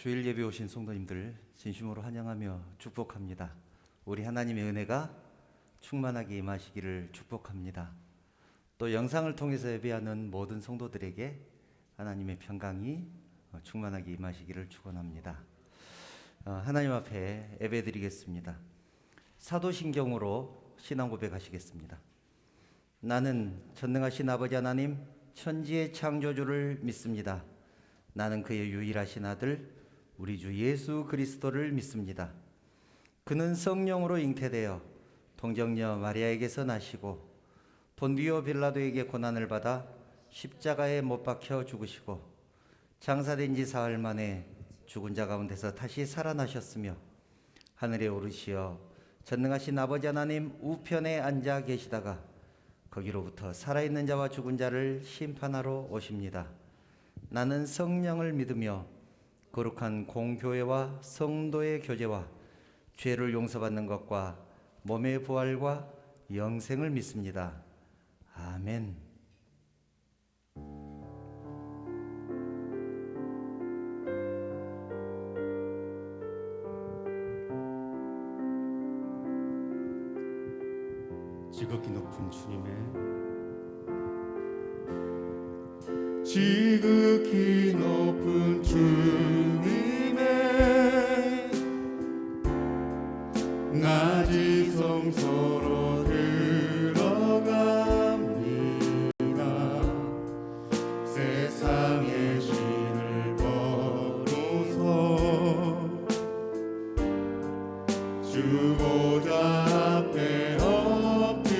주일 예배 오신 성도님들 진심으로 환영하며 축복합니다. 우리 하나님의 은혜가 충만하게 임하시기를 축복합니다. 또 영상을 통해서 예배하는 모든 성도들에게 하나님의 평강이 충만하게 임하시기를 축원합니다. 하나님 앞에 예배드리겠습니다. 사도신경으로 신앙 고백하시겠습니다. 나는 전능하신 아버지 하나님 천지의 창조주를 믿습니다. 나는 그의 유일하신 아들 우리 주 예수 그리스도를 믿습니다. 그는 성령으로 잉태되어 동정녀 마리아에게서 나시고 본디오 빌라도에게 고난을 받아 십자가에 못 박혀 죽으시고 장사된 지 사흘 만에 죽은 자 가운데서 다시 살아나셨으며 하늘에 오르시어 전능하신 아버지 하나님 우편에 앉아 계시다가 거기로부터 살아있는 자와 죽은 자를 심판하러 오십니다. 나는 성령을 믿으며 거룩한 공교회와 성도의 교제와 죄를 용서받는 것과 몸의 부활과 영생을 믿습니다. 아멘. 지극히 높은 주님의 지극히 높은 주님의 낮이 성소로 들어갑니다. 세상의 신을 거두서 주보좌 앞에 엎드리니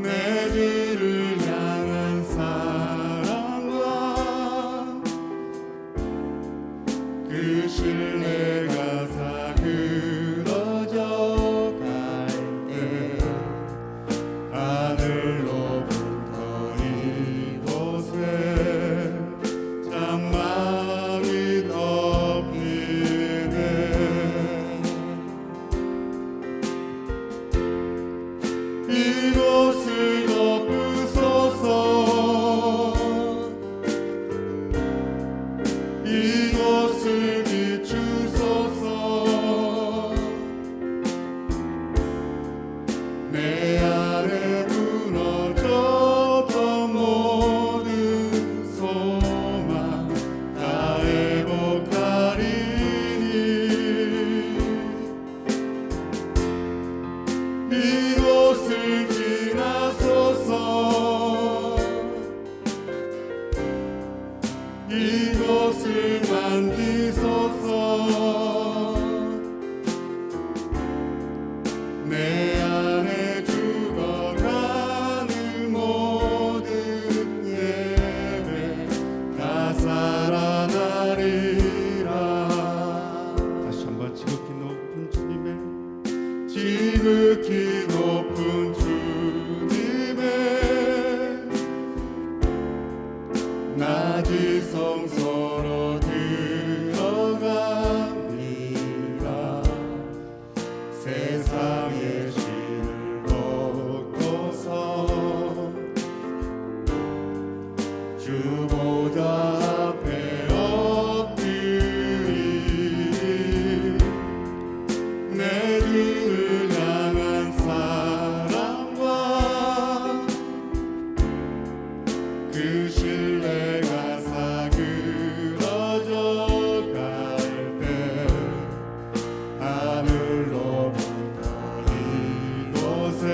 내 주를 향한 사랑과 그 신뢰가 사그러져 갈 때 하늘로부터 이곳에 장막이 덮이네. 이곳을 덮으소서. 이곳을 비추소서. 내 안에 무너졌던 모든 소망 다 회복하리니 이곳을 지나소서. 이곳을 만지소서. 내 안에 죽어가는 모든 예배 다 살아나리라. 다시 한번 지극히 높은 주님의 지극히 높은 주님의 낮이 성소로 들어갑니다. 세상의 신을 벗고서 주보좌 앞에 엎드리니 내 주를 향한 사랑과 그 신뢰가 사그러져 갈 때 하늘로부터 이곳에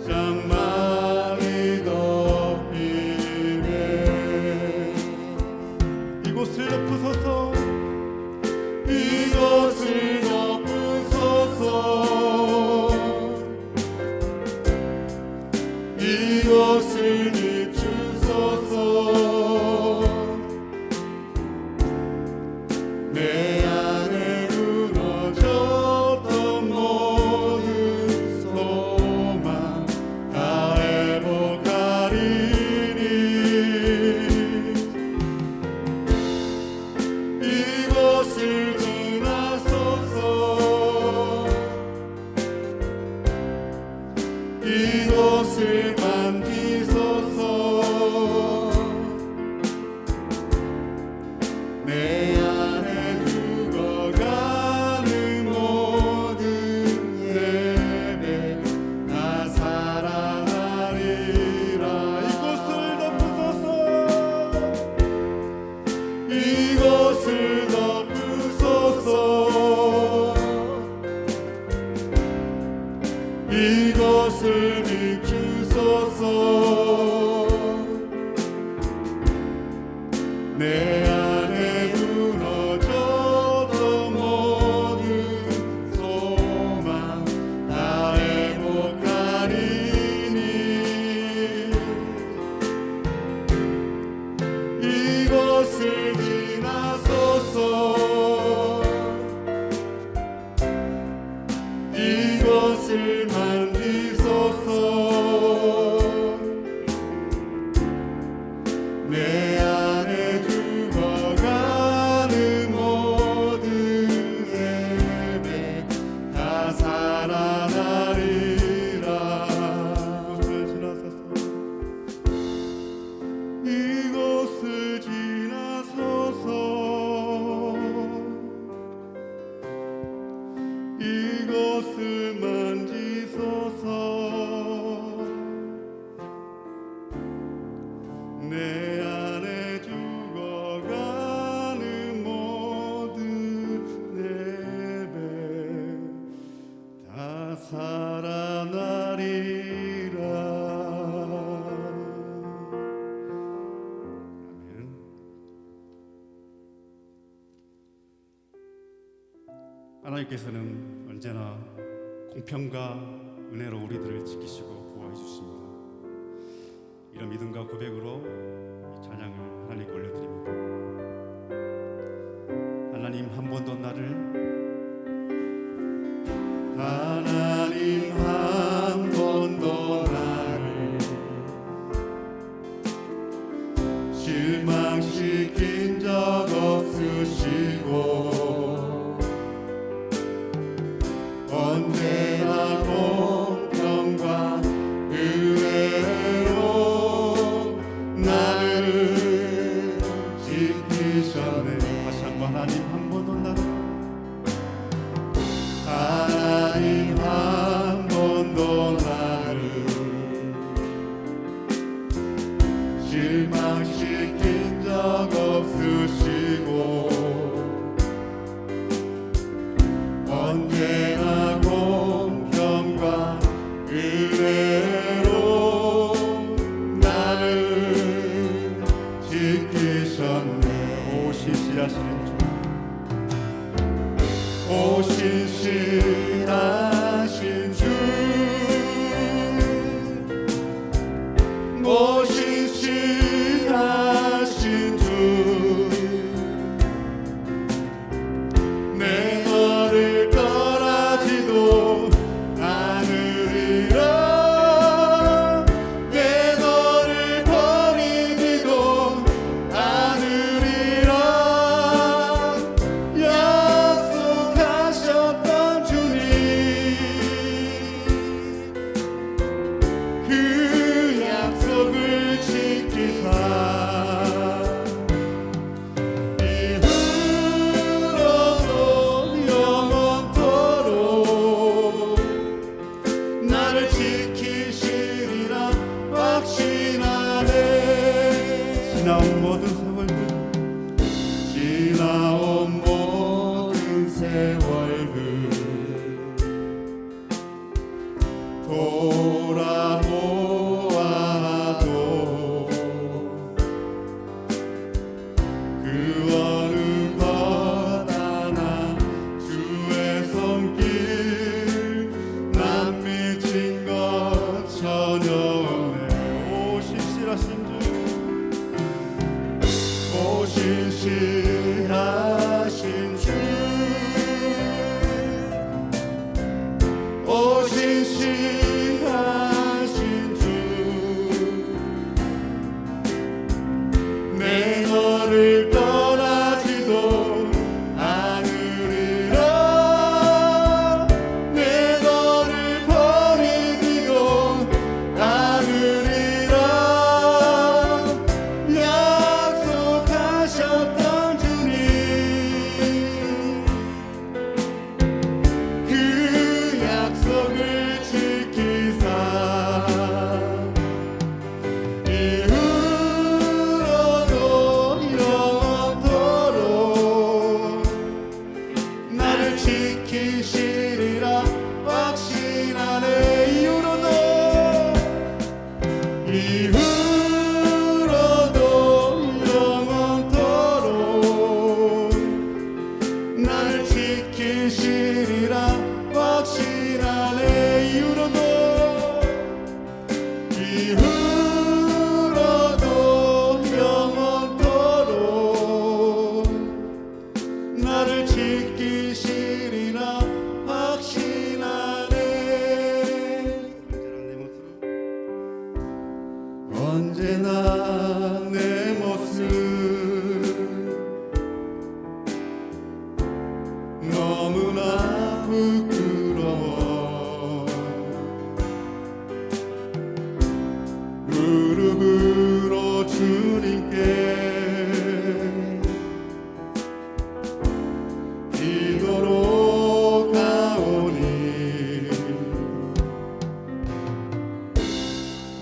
장막이 덮이네. 이곳을 덮으소서. 이곳을 덮으소서. 이곳을 비추소서. 내 안에 무너졌던 모든 소망 다 회복하리니 이곳을 지나소서. 이곳을 만지소서. 내 안에 무너져도 모든 소망 다 회복하리니 이것을 지나소서 이것을 만지소서 내 안에 죽어가는 모든 예배 다 살아나리라 이곳을 지나소서 이곳을 만지소서 내 안에 죽어가는 모든 예배 다 살아나리라. 아멘. 하나님께서는 언제나 공평과 은혜로 우리들을 지키시고 보호해 주십니다. 이런 믿음과 고백으로 이 찬양을 하나님께 올려드립니다. 하나님 한 번도 나를 하나님 한 번도 나를 실망시킨 적 없으시고 언제나 공평과 은혜로 나를 지키셨네. 다시 한번 하나님 한 번도 나를 하나님 한 번도 나를 실망시킨 적 없으시고 언제나 공평과 은혜로 나를 지키셨네. 오 신실하시는 주 오 신실하신 주 오 신실하신 주 내 너를 떠나지도 않으리라 내 너를 버리지도 않으리라 약속하셨던 주님 그 약속을 지키사 나를 지키시리라 확신하네. 지나온 모든 세월들 지나온 모든 세월들 돌아보아도 그 어느 것 하나 주의 손길 난 미친 것 전혀 없네. 오 신실하신 주 오 신실하신 주 오 신실하신 주 내 너를 떠나지도 않으리라 내 너를 버리지도 않으리라 약속하셨던 주님 그 약속을 지키사 이후로도 영원토록 나를 지키시리라 확신하네. 이후로도 영원토록 언제나 내 모습 너무나 부끄러워 무릎으로 주님께 기도로 가오니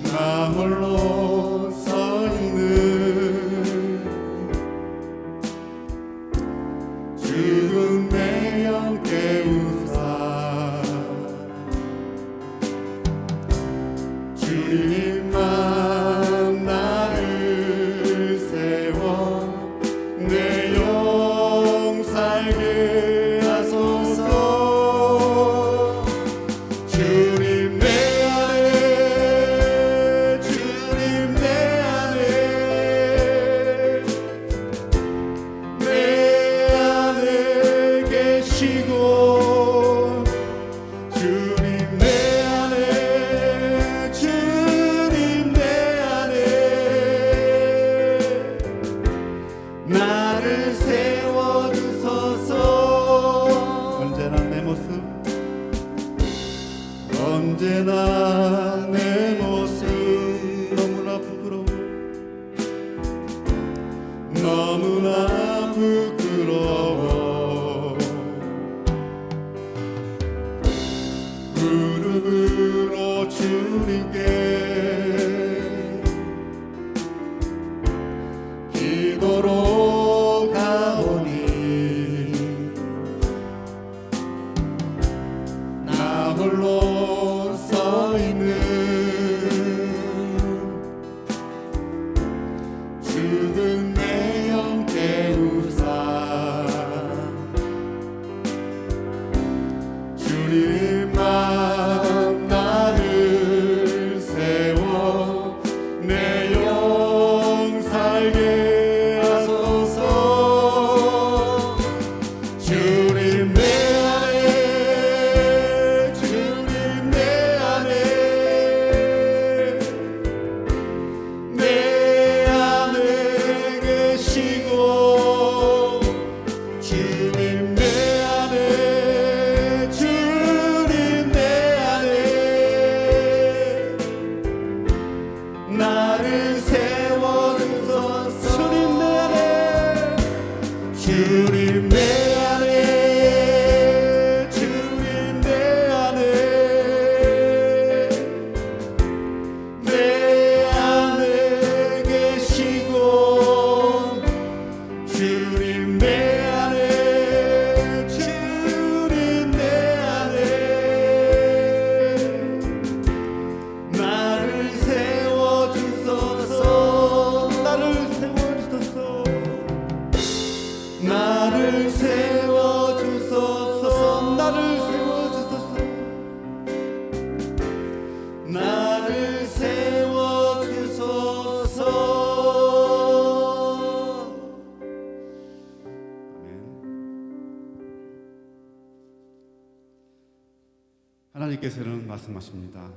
나 홀로 서 있는 죽은 내 영 깨우사 주님만 나를 세워 내 영 살게 하소서 주님 내 안에 주님 내 안에 내 안에 계시고 주님 내 안에 주님 내 안에 나를 세워주소서 언제나 내 모습 언제나 내 모습 너무나 부끄러워 너무나 부끄러워 무릎으로 주님께 기도로 가오니 나 홀로 서 있는 죽은 내 영 깨우사 주님만 나를 세워 내 영 살게 하소서 주님 내 안에 주님 내 안에 내 안에 계시고 주님 내 안에 주님 내 안에 나를 세워주소서 주님 내 안에 주님 내 안에 내 안에 계시고 주님 내 안에 주님 내 안에 나를 세워주소서 나를 세워주소서 나를 세워주소서 아멘. 하나님께서는 말씀하십니다.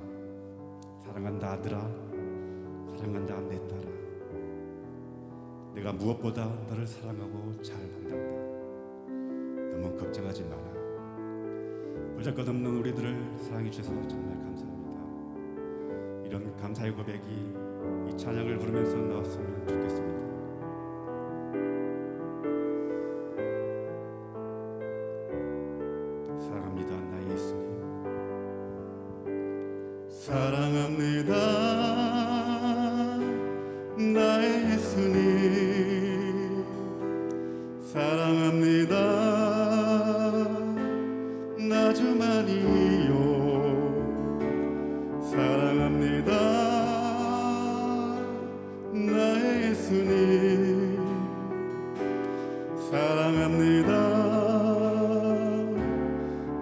사랑한다 아들아 사랑한다 내 딸아 내가 무엇보다 너를 사랑하고 잘 안단다. 너무 걱정하지 마라. 보잘것없는 우리들을 사랑해 주셔서 정말 감사합니다. 이런 감사의 고백이 이 찬양을 부르면서 나왔으면 좋겠습니다. 사랑합니다 나의 예수님 사랑합니다 나의 예수님 사랑합니다 나 주만이요 사랑합니다 나의 예수님 사랑합니다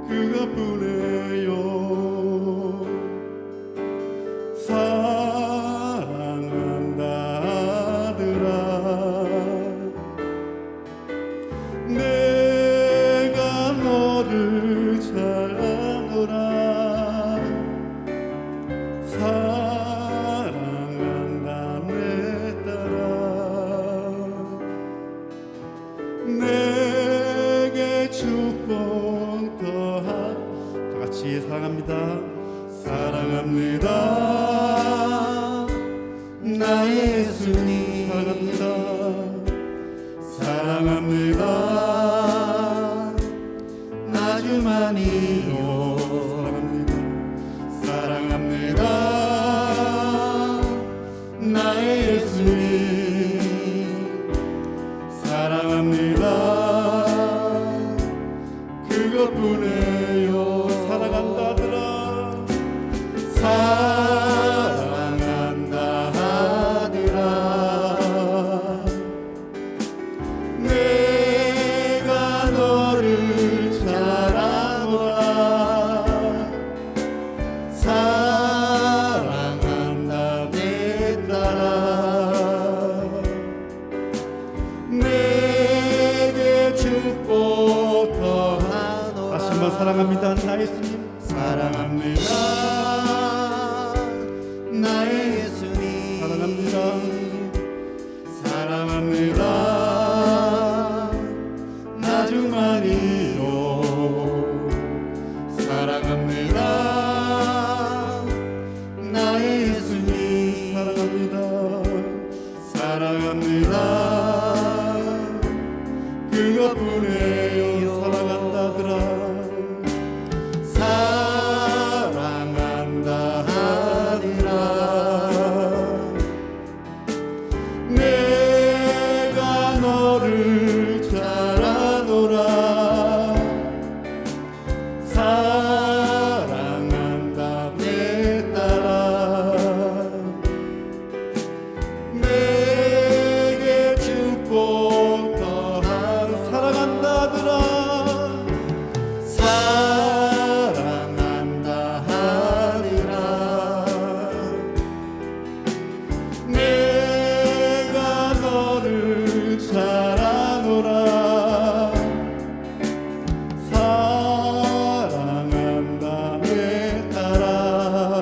그것뿐이에요 사랑한다 아들아 내가 너를 잘 아노라 사랑한다 내 나의 예수님 사랑합니다. 그것뿐이에요. 사랑한다더라. 사랑한다 하더라. 내가 너를 잘 알아보라. 사랑한다 내 딸아. 내게 축복 더하노라. 다시 한번 사랑합니다. 나의 예수님 사랑합니다. 나의 예수님 사랑합니다. 사랑합니다. 나주만이요 사랑합니다. 나의 예수님 사랑합니다. 사랑합니다. 그것뿐이에요. 사랑한다더라. 사랑한다 하더라. 내가 너를 잘 아노라. 사랑한다 내 딸아. 내게 축복 더하라. 사랑한다더라. 사랑한다 하리라. 내가 너를 잘 아노라. 사랑한다 내 딸아.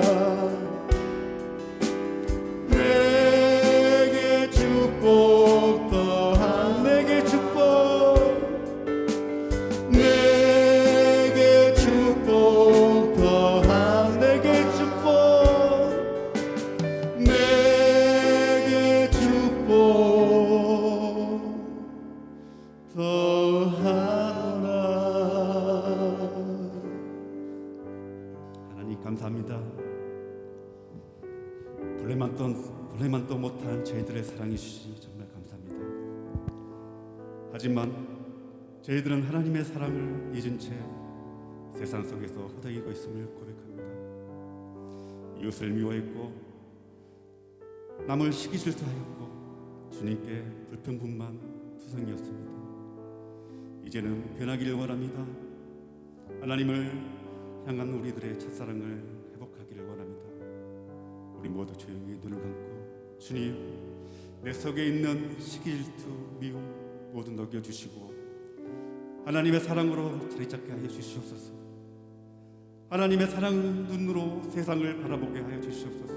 내게 축복 더한 내게 축복 내게 축복 더한 내게 축복 내게 축복 더하나. 하나님 감사합니다. 불레만도 못한 저희들의 사랑해 주시니 정말 감사합니다. 하지만 저희들은 하나님의 사랑을 잊은 채 세상 속에서 허덕이고 있음을 고백합니다. 이웃을 미워했고 남을 시기 질투하였고 주님께 불평분만 투성이었습니다. 이제는 변하기를 원합니다. 하나님을 향한 우리들의 첫사랑을 회복하기를 원합니다. 우리 모두 조용히 눈을 감고 주님, 내 속에 있는 시기 질투 미움 모두 녹여주시고 하나님의 사랑으로 자리 잡게 하여 주시옵소서. 하나님의 사랑 눈으로 세상을 바라보게 하여 주시옵소서.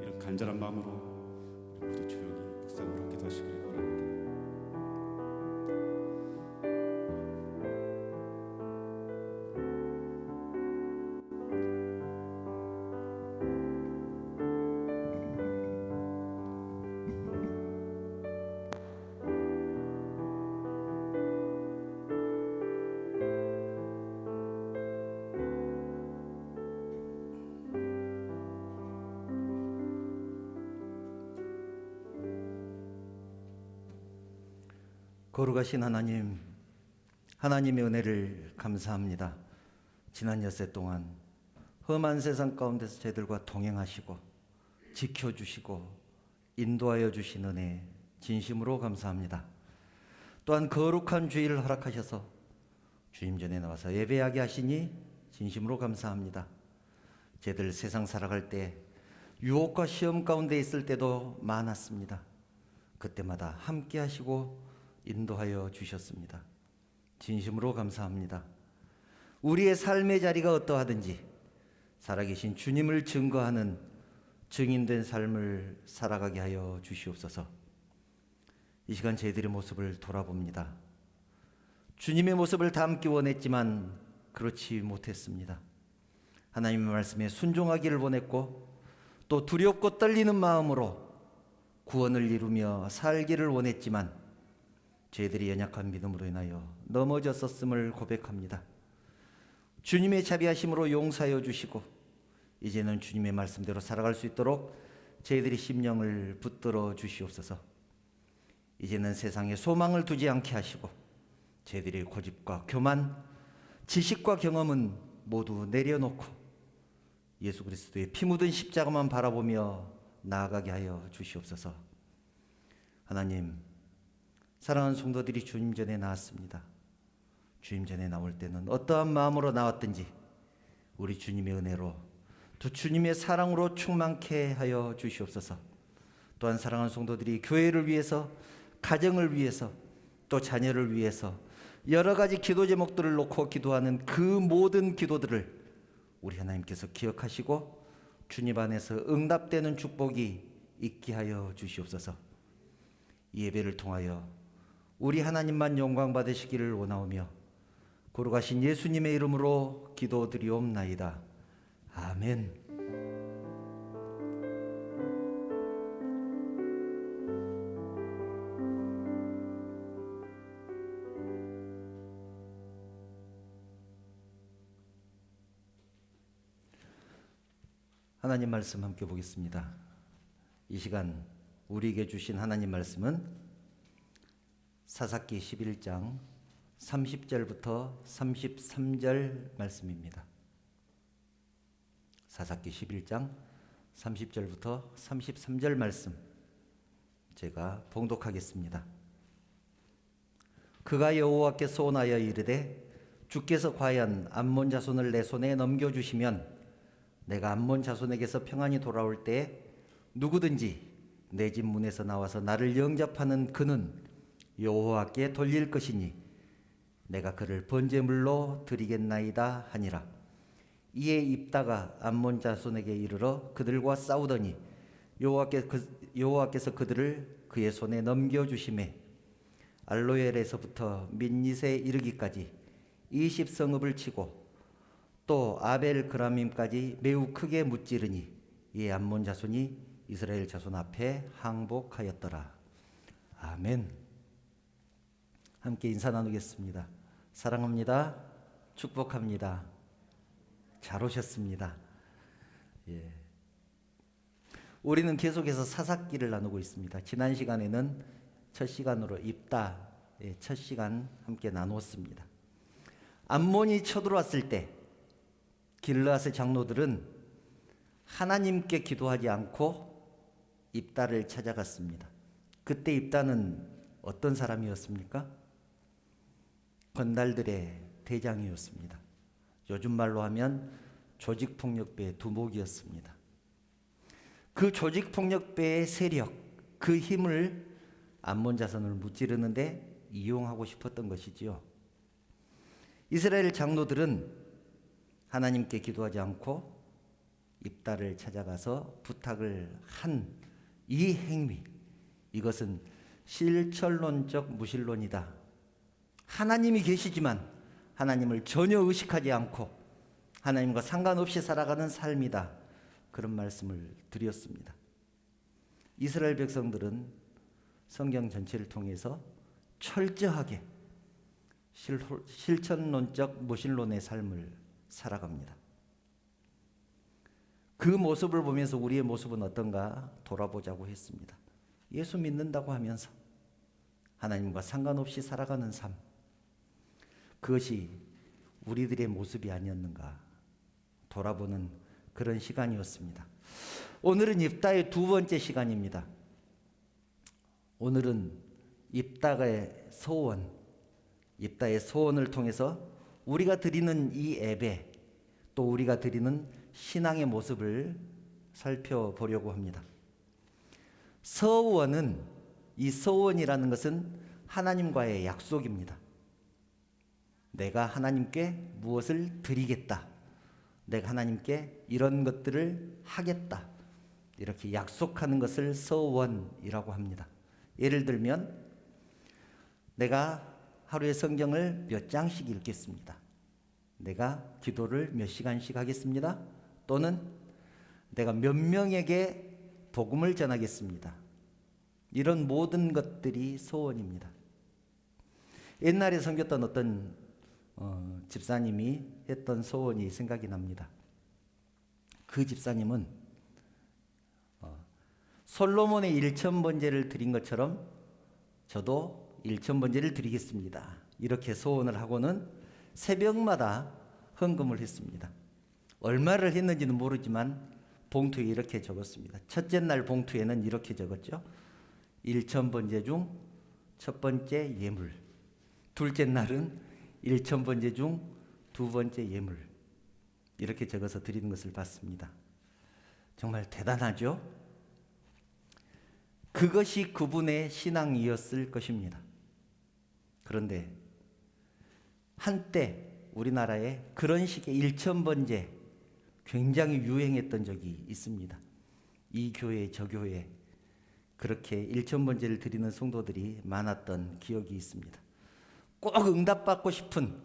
이런 간절한 마음으로 우리 모두 조용히 묵상으로 기도하시길 바랍니다. 거룩하신 하나님, 하나님의 은혜를 감사합니다. 지난 엿새 동안 험한 세상 가운데서 저희들과 동행하시고 지켜주시고 인도하여 주신 은혜 진심으로 감사합니다. 또한 거룩한 주일을 허락하셔서 주님 전에 나와서 예배하게 하시니 진심으로 감사합니다. 저희들 세상 살아갈 때 유혹과 시험 가운데 있을 때도 많았습니다. 그때마다 함께 하시고 인도하여 주셨습니다. 진심으로 감사합니다. 우리의 삶의 자리가 어떠하든지 살아계신 주님을 증거하는 증인된 삶을 살아가게 하여 주시옵소서. 이 시간 저희들의 모습을 돌아봅니다. 주님의 모습을 담기 원했지만 그렇지 못했습니다. 하나님의 말씀에 순종하기를 원했고 또 두렵고 떨리는 마음으로 구원을 이루며 살기를 원했지만 저희들이 연약한 믿음으로 인하여 넘어졌었음을 고백합니다. 주님의 자비하심으로 용서하여 주시고 이제는 주님의 말씀대로 살아갈 수 있도록 저희들이 심령을 붙들어 주시옵소서. 이제는 세상에 소망을 두지 않게 하시고 저희들의 고집과 교만, 지식과 경험은 모두 내려놓고 예수 그리스도의 피 묻은 십자가만 바라보며 나아가게 하여 주시옵소서. 하나님, 사랑하는 성도들이 주님 전에 나왔습니다. 주님 전에 나올 때는 어떠한 마음으로 나왔든지 우리 주님의 은혜로 또 주님의 사랑으로 충만케 하여 주시옵소서. 또한 사랑하는 성도들이 교회를 위해서, 가정을 위해서, 또 자녀를 위해서 여러 가지 기도 제목들을 놓고 기도하는 그 모든 기도들을 우리 하나님께서 기억하시고 주님 안에서 응답되는 축복이 있게 하여 주시옵소서. 이 예배를 통하여 우리 하나님만 영광 받으시기를 원하오며 거룩하신 예수님의 이름으로 기도드리옵나이다. 아멘. 하나님 말씀 함께 보겠습니다. 이 시간 우리에게 주신 하나님 말씀은 사사기 11장 30절부터 33절 말씀입니다. 사사기 11장 30절부터 33절 말씀 제가 봉독하겠습니다. 그가 여호와께 소원하여 이르되 주께서 과연 암몬 자손을 내 손에 넘겨주시면 내가 암몬 자손에게서 평안히 돌아올 때에 누구든지 내 집 문에서 나와서 나를 영접하는 그는 여호와께 돌릴 것이니 내가 그를 번제물로 드리겠나이다 하니라. 이에 입다가 암몬 자손에게 이르러 그들과 싸우더니 여호와께서 그들을 그의 손에 넘겨주시매 알로엘에서부터 민닛에 이르기까지 20성읍을 치고 또 아벨 그라밈까지 매우 크게 무찌르니 이 암몬 자손이 이스라엘 자손 앞에 항복하였더라. 아멘. 함께 인사 나누겠습니다. 사랑합니다. 축복합니다. 잘 오셨습니다. 예. 우리는 계속해서 사사기를 나누고 있습니다. 지난 시간에는 첫 시간으로 입다 첫 시간 함께 나누었습니다. 암몬이 쳐들어왔을 때 길르앗의 장로들은 하나님께 기도하지 않고 입다를 찾아갔습니다. 그때 입다는 어떤 사람이었습니까? 건달들의 대장이었습니다. 요즘 말로 하면 조직폭력배의 두목이었습니다. 그 조직폭력배의 세력, 그 힘을 암몬 자손을 무찌르는데 이용하고 싶었던 것이지요. 이스라엘 장로들은 하나님께 기도하지 않고 입다를 찾아가서 부탁을 한 이 행위, 이것은 실천론적 무신론이다. 하나님이 계시지만 하나님을 전혀 의식하지 않고 하나님과 상관없이 살아가는 삶이다. 그런 말씀을 드렸습니다. 이스라엘 백성들은 성경 전체를 통해서 철저하게 실천론적 무신론의 삶을 살아갑니다. 그 모습을 보면서 우리의 모습은 어떤가 돌아보자고 했습니다. 예수 믿는다고 하면서 하나님과 상관없이 살아가는 삶, 그것이 우리들의 모습이 아니었는가 돌아보는 그런 시간이었습니다. 오늘은 입다의 두 번째 시간입니다. 오늘은 입다의 소원, 입다의 소원을 통해서 우리가 드리는 이 예배, 또 우리가 드리는 신앙의 모습을 살펴보려고 합니다. 서원은, 이 서원이라는 것은 하나님과의 약속입니다. 내가 하나님께 무엇을 드리겠다, 내가 하나님께 이런 것들을 하겠다, 이렇게 약속하는 것을 서원이라고 합니다. 예를 들면 내가 하루에 성경을 몇 장씩 읽겠습니다. 내가 기도를 몇 시간씩 하겠습니다. 또는 내가 몇 명에게 복음을 전하겠습니다. 이런 모든 것들이 소원입니다. 옛날에 섬겼던 어떤 집사님이 했던 소원이 생각이 납니다. 그 집사님은 솔로몬의 일천번제를 드린 것처럼 저도 일천번제를 드리겠습니다. 이렇게 소원을 하고는 새벽마다 헌금을 했습니다. 얼마를 했는지는 모르지만 봉투에 이렇게 적었습니다. 첫째 날 봉투에는 이렇게 적었죠. 일천번제 중 첫 번째 예물, 둘째 날은 일천번제 중 두 번째 예물, 이렇게 적어서 드리는 것을 봤습니다. 정말 대단하죠? 그것이 그분의 신앙이었을 것입니다. 그런데 한때 우리나라에 그런 식의 일천번제 굉장히 유행했던 적이 있습니다. 이 교회 저 교회 그렇게 일천번제를 드리는 성도들이 많았던 기억이 있습니다. 꼭 응답받고 싶은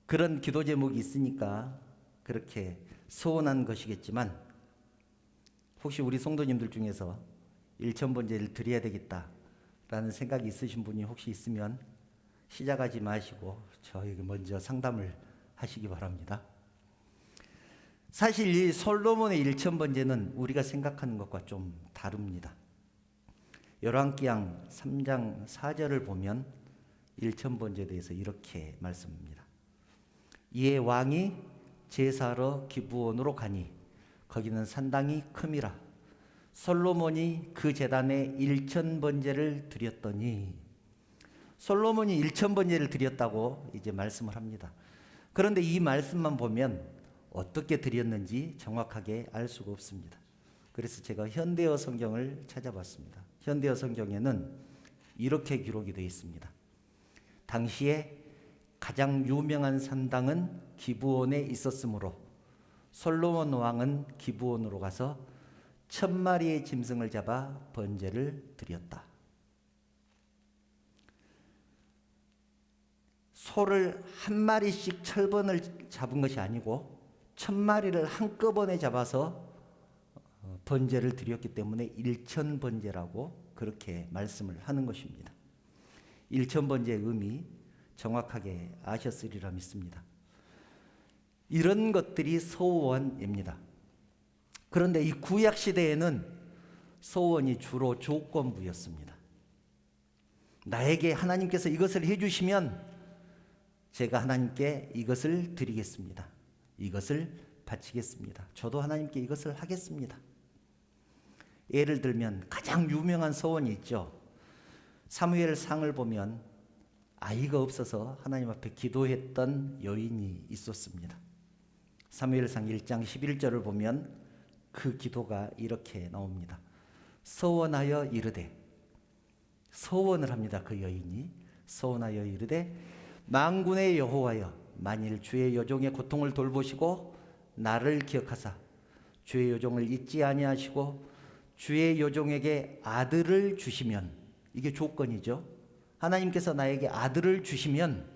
그런 기도 제목이 있으니까 그렇게 소원한 것이겠지만, 혹시 우리 성도님들 중에서 일천번제를 드려야 되겠다라는 생각이 있으신 분이 혹시 있으면 시작하지 마시고 저에게 먼저 상담을 하시기 바랍니다. 사실 이 솔로몬의 일천번제는 우리가 생각하는 것과 좀 다릅니다. 열왕기상 3장 4절을 보면 일천번제에 대해서 이렇게 말씀합니다. 이에 왕이 제사하러 기브온으로 가니 거기는 산당이 큼이라 솔로몬이 그 제단에 일천번제를 드렸더니, 솔로몬이 일천번제를 드렸다고 이제 말씀을 합니다. 그런데 이 말씀만 보면 어떻게 드렸는지 정확하게 알 수가 없습니다. 그래서 제가 현대어 성경을 찾아봤습니다. 현대어 성경에는 이렇게 기록이 되어 있습니다. 당시에 가장 유명한 산당은 기브온에 있었으므로 솔로몬 왕은 기브온으로 가서 1000마리의 짐승을 잡아 번제를 드렸다. 소를 한 마리씩 철번을 잡은 것이 아니고 1000마리를 한꺼번에 잡아서 번제를 드렸기 때문에 일천번제라고 그렇게 말씀을 하는 것입니다. 일천번제의 의미 정확하게 아셨으리라 믿습니다. 이런 것들이 소원입니다. 그런데 이 구약 시대에는 소원이 주로 조건부였습니다. 나에게 하나님께서 이것을 해주시면 제가 하나님께 이것을 드리겠습니다. 이것을 바치겠습니다. 저도 하나님께 이것을 하겠습니다. 예를 들면 가장 유명한 소원이 있죠. 사무엘상을 보면 아이가 없어서 하나님 앞에 기도했던 여인이 있었습니다. 사무엘상 1장 11절을 보면 그 기도가 이렇게 나옵니다. 서원하여 이르되, 서원을 합니다. 그 여인이 서원하여 이르되 만군의 여호와여, 만일 주의 여종의 고통을 돌보시고 나를 기억하사 주의 여종을 잊지 아니하시고 주의 여종에게 아들을 주시면, 이게 조건이죠. 하나님께서 나에게 아들을 주시면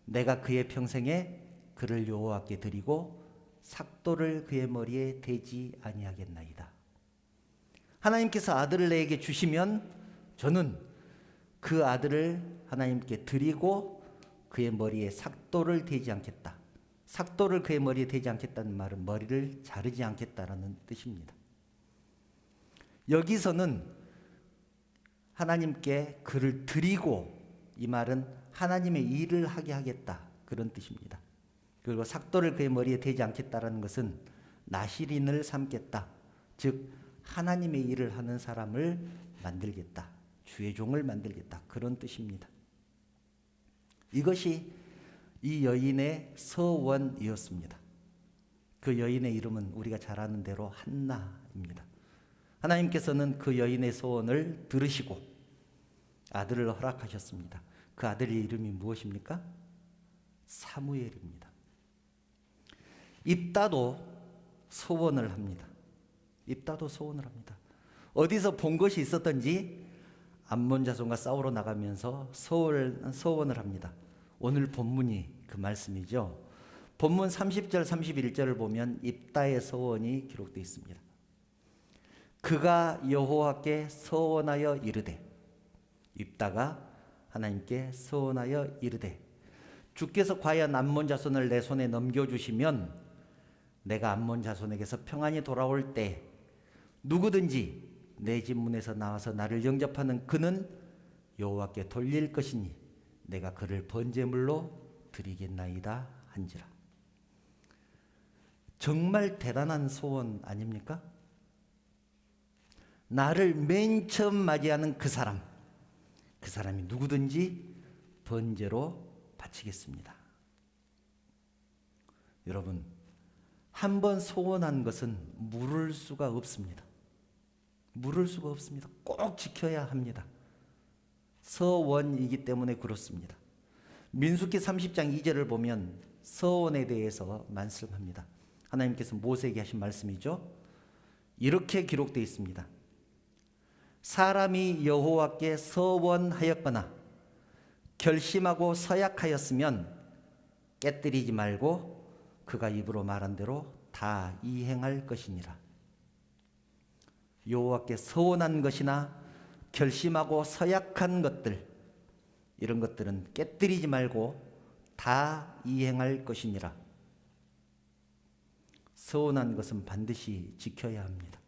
내가 그의 평생에 그를 여호와께 드리고 삭도를 그의 머리에 대지 아니하겠나이다. 하나님께서 아들을 내게 주시면 저는 그 아들을 하나님께 드리고 그의 머리에 삭도를 대지 않겠다. 삭도를 그의 머리에 대지 않겠다는 말은 머리를 자르지 않겠다라는 뜻입니다. 여기서는 하나님께 그를 드리고, 이 말은 하나님의 일을 하게 하겠다, 그런 뜻입니다. 그리고 삭도를 그의 머리에 대지 않겠다라는 것은 나시린을 삼겠다, 즉 하나님의 일을 하는 사람을 만들겠다, 주의 종을 만들겠다, 그런 뜻입니다. 이것이 이 여인의 서원이었습니다. 그 여인의 이름은 우리가 잘 아는 대로 한나입니다. 하나님께서는 그 여인의 소원을 들으시고 아들을 허락하셨습니다. 그 아들의 이름이 무엇입니까? 사무엘입니다. 입다도 소원을 합니다. 입다도 소원을 합니다. 어디서 본 것이 있었던지 암몬 자손과 싸우러 나가면서 소원을 합니다. 오늘 본문이 그 말씀이죠. 본문 30절 31절을 보면 입다의 소원이 기록되어 있습니다. 그가 여호와께 서원하여 이르되, 입다가 하나님께 서원하여 이르되, 주께서 과연 암몬 자손을 내 손에 넘겨주시면 내가 암몬 자손에게서 평안히 돌아올 때 누구든지 내 집 문에서 나와서 나를 영접하는 그는 여호와께 돌릴 것이니 내가 그를 번제물로 드리겠나이다 한지라. 정말 대단한 소원 아닙니까? 나를 맨 처음 맞이하는 그 사람이 누구든지 번제로 바치겠습니다. 여러분, 한 번 소원한 것은 물을 수가 없습니다. 물을 수가 없습니다. 꼭 지켜야 합니다. 서원이기 때문에 그렇습니다. 민수기 30장 2절을 보면 서원에 대해서 말씀합니다. 하나님께서 모세에게 하신 말씀이죠. 이렇게 기록되어 있습니다. 사람이 여호와께 서원하였거나 결심하고 서약하였으면 깨뜨리지 말고 그가 입으로 말한 대로 다 이행할 것이니라. 여호와께 서원한 것이나 결심하고 서약한 것들, 이런 것들은 깨뜨리지 말고 다 이행할 것이니라. 서원한 것은 반드시 지켜야 합니다.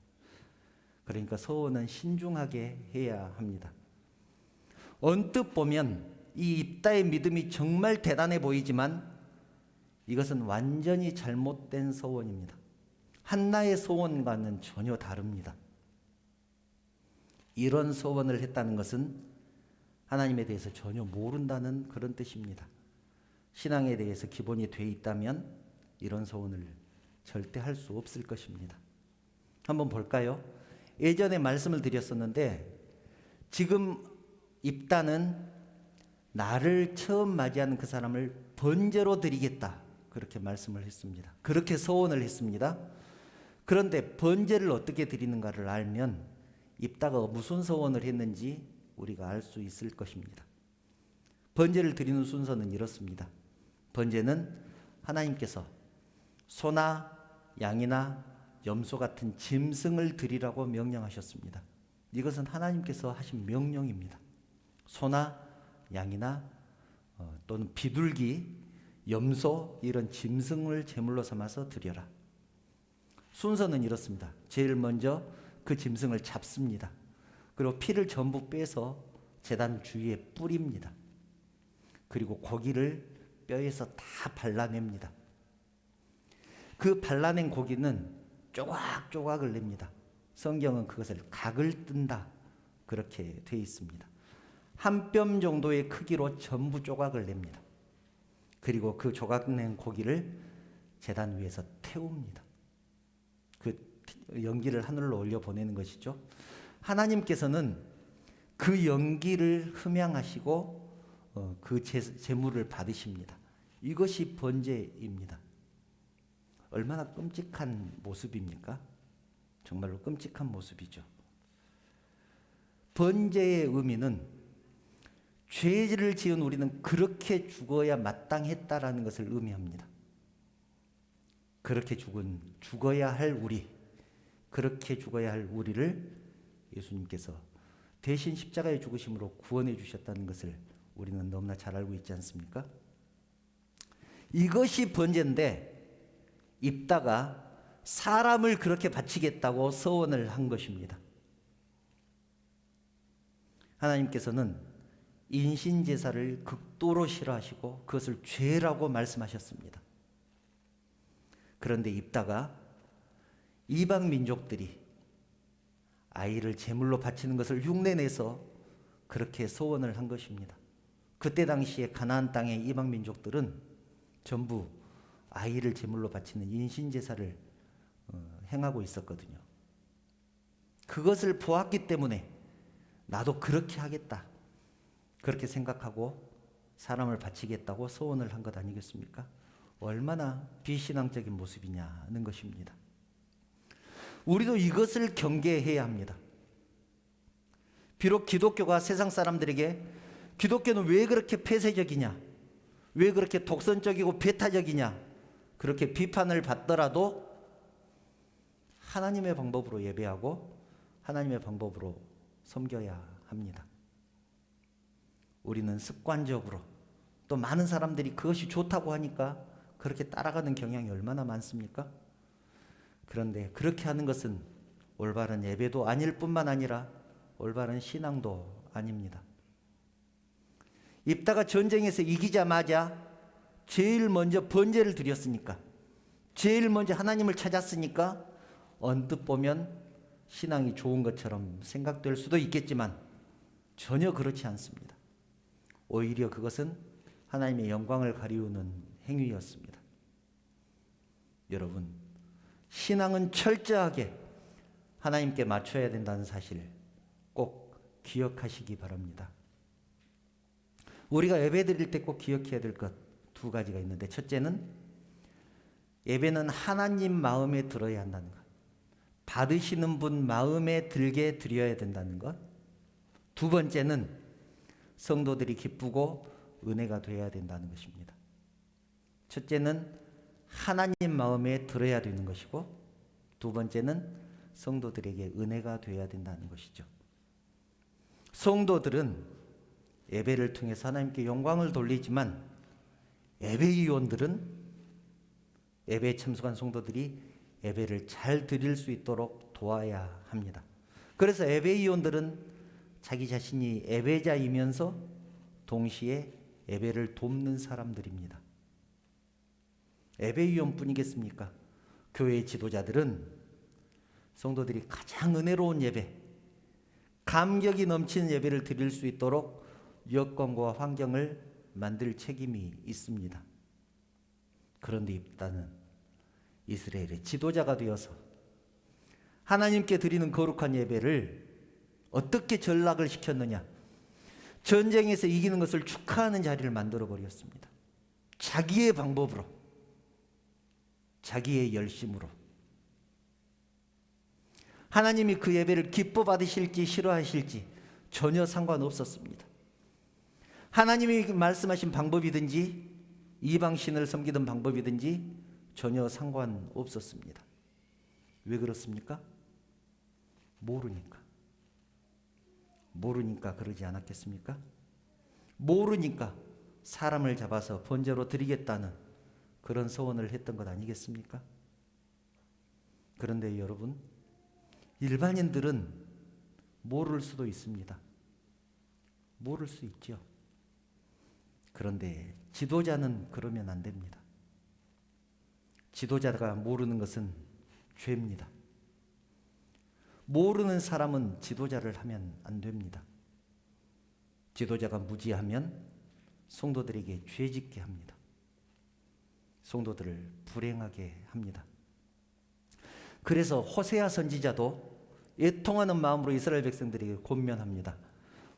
그러니까 서원은 신중하게 해야 합니다. 언뜻 보면 이 입다의 믿음이 정말 대단해 보이지만 이것은 완전히 잘못된 서원입니다. 한나의 서원과는 전혀 다릅니다. 이런 서원을 했다는 것은 하나님에 대해서 전혀 모른다는 그런 뜻입니다. 신앙에 대해서 기본이 돼 있다면 이런 서원을 절대 할 수 없을 것입니다. 한번 볼까요? 예전에 말씀을 드렸었는데 지금 입다는 나를 처음 맞이하는 그 사람을 번제로 드리겠다, 그렇게 말씀을 했습니다. 그렇게 서원을 했습니다. 그런데 번제를 어떻게 드리는가를 알면 입다가 무슨 서원을 했는지 우리가 알 수 있을 것입니다. 번제를 드리는 순서는 이렇습니다. 번제는 하나님께서 소나 양이나 염소 같은 짐승을 드리라고 명령하셨습니다. 이것은 하나님께서 하신 명령입니다. 소나 양이나 또는 비둘기, 염소 이런 짐승을 제물로 삼아서 드려라. 순서는 이렇습니다. 제일 먼저 그 짐승을 잡습니다. 그리고 피를 전부 빼서 제단 주위에 뿌립니다. 그리고 고기를 뼈에서 다 발라냅니다. 그 발라낸 고기는 조각조각을 냅니다. 성경은 그것을 각을 뜬다, 그렇게 되어 있습니다. 한 뼘 정도의 크기로 전부 조각을 냅니다. 그리고 그 조각낸 고기를 제단 위에서 태웁니다. 그 연기를 하늘로 올려 보내는 것이죠. 하나님께서는 그 연기를 흠양하시고 그 제물을 받으십니다. 이것이 번제입니다. 얼마나 끔찍한 모습입니까? 정말로 끔찍한 모습이죠. 번제의 의미는 죄를 지은 우리는 그렇게 죽어야 마땅했다라는 것을 의미합니다. 그렇게 죽어야 할 우리, 그렇게 죽어야 할 우리를 예수님께서 대신 십자가에 죽으심으로 구원해 주셨다는 것을 우리는 너무나 잘 알고 있지 않습니까? 이것이 번제인데 입다가 사람을 그렇게 바치겠다고 서원을 한 것입니다. 하나님께서는 인신제사를 극도로 싫어하시고 그것을 죄라고 말씀하셨습니다. 그런데 입다가 이방 민족들이 아이를 제물로 바치는 것을 흉내내서 그렇게 소원을 한 것입니다. 그때 당시에 가나안 땅의 이방 민족들은 전부 아이를 제물로 바치는 인신제사를 행하고 있었거든요. 그것을 보았기 때문에 나도 그렇게 하겠다, 그렇게 생각하고 사람을 바치겠다고 소원을 한 것 아니겠습니까? 얼마나 비신앙적인 모습이냐는 것입니다. 우리도 이것을 경계해야 합니다. 비록 기독교가 세상 사람들에게 기독교는 왜 그렇게 폐쇄적이냐, 왜 그렇게 독선적이고 배타적이냐, 그렇게 비판을 받더라도 하나님의 방법으로 예배하고 하나님의 방법으로 섬겨야 합니다. 우리는 습관적으로 또 많은 사람들이 그것이 좋다고 하니까 그렇게 따라가는 경향이 얼마나 많습니까? 그런데 그렇게 하는 것은 올바른 예배도 아닐 뿐만 아니라 올바른 신앙도 아닙니다. 입다가 전쟁에서 이기자마자 제일 먼저 번제를 드렸으니까, 제일 먼저 하나님을 찾았으니까 언뜻 보면 신앙이 좋은 것처럼 생각될 수도 있겠지만 전혀 그렇지 않습니다. 오히려 그것은 하나님의 영광을 가리우는 행위였습니다. 여러분, 신앙은 철저하게 하나님께 맞춰야 된다는 사실 꼭 기억하시기 바랍니다. 우리가 예배 드릴 때 꼭 기억해야 될 것 두 가지가 있는데, 첫째는 예배는 하나님 마음에 들어야 한다는 것, 받으시는 분 마음에 들게 드려야 된다는 것. 두 번째는 성도들이 기쁘고 은혜가 되어야 된다는 것입니다. 첫째는 하나님 마음에 들어야 되는 것이고, 두 번째는 성도들에게 은혜가 되어야 된다는 것이죠. 성도들은 예배를 통해서 하나님께 영광을 돌리지만 예배위원들은, 예배에 참석한 성도들이 예배를 잘 드릴 수 있도록 도와야 합니다. 그래서 예배위원들은 자기 자신이 예배자이면서 동시에 예배를 돕는 사람들입니다. 예배위원뿐이겠습니까? 교회의 지도자들은 성도들이 가장 은혜로운 예배, 감격이 넘치는 예배를 드릴 수 있도록 여건과 환경을 만들 책임이 있습니다. 그런데 입다는 이스라엘의 지도자가 되어서 하나님께 드리는 거룩한 예배를 어떻게 전락을 시켰느냐? 전쟁에서 이기는 것을 축하하는 자리를 만들어 버렸습니다. 자기의 방법으로, 자기의 열심으로. 하나님이 그 예배를 기뻐 받으실지 싫어하실지 전혀 상관없었습니다. 하나님이 말씀하신 방법이든지 이방신을 섬기던 방법이든지 전혀 상관없었습니다. 왜 그렇습니까? 모르니까 그러지 않았겠습니까? 모르니까 사람을 잡아서 번제로 드리겠다는 그런 소원을 했던 것 아니겠습니까? 그런데 여러분, 일반인들은 모를 수도 있습니다. 모를 수 있죠. 그런데 지도자는 그러면 안 됩니다. 지도자가 모르는 것은 죄입니다. 모르는 사람은 지도자를 하면 안 됩니다. 지도자가 무지하면 성도들에게 죄짓게 합니다. 성도들을 불행하게 합니다. 그래서 호세아 선지자도 애통하는 마음으로 이스라엘 백성들에게 권면합니다.